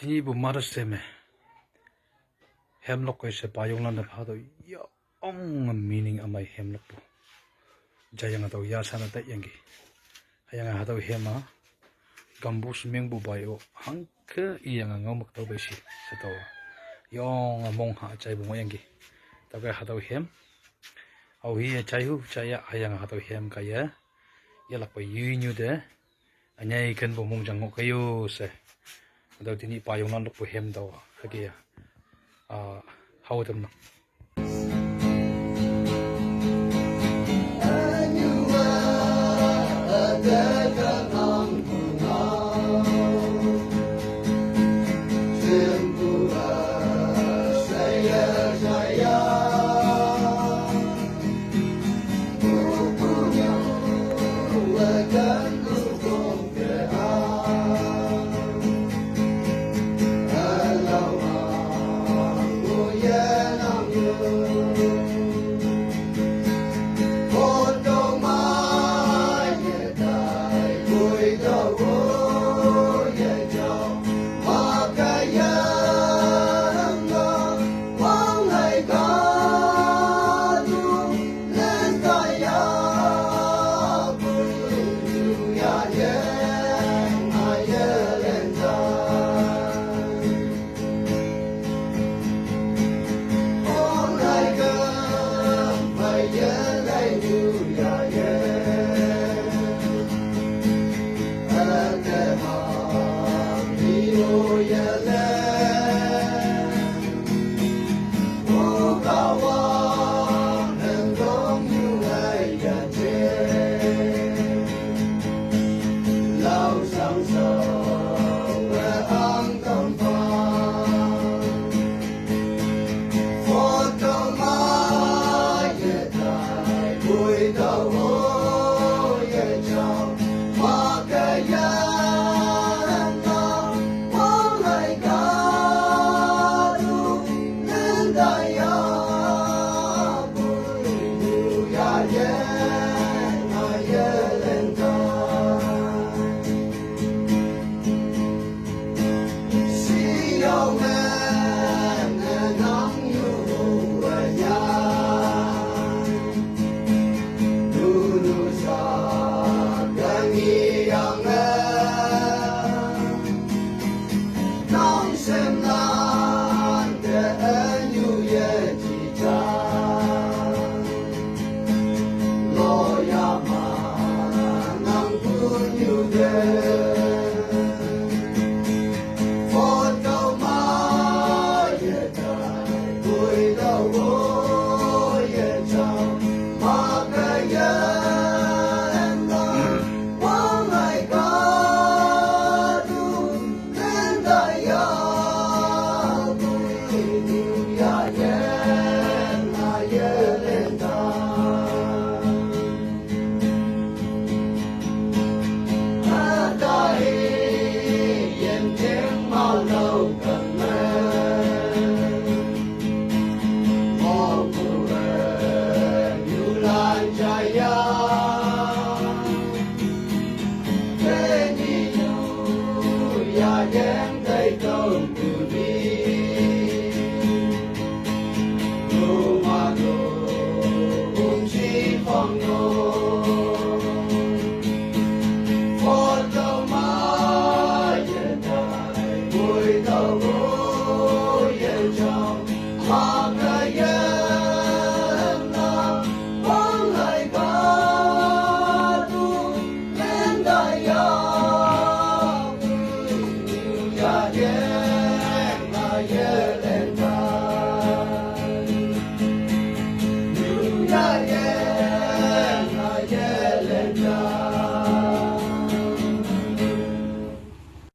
ini bu maras teme hemlock ko se payong lan na phado yo ong meaning amai hemlock bu jayang atau ya sana ta yangi hayang ha to hema gambus meng bu bayo hangke iyang ngamak to besi sato yong among ha chai bu yangi ta ga ha to hem au hi chai hu chai ya hayang ha to hem ka ya yalak pa yu nyu de anyai kan bu mong jang ko yo se đâu thì nhị bài ông lúc buổi hem đâu cái kia hậu tâm nào Yeah.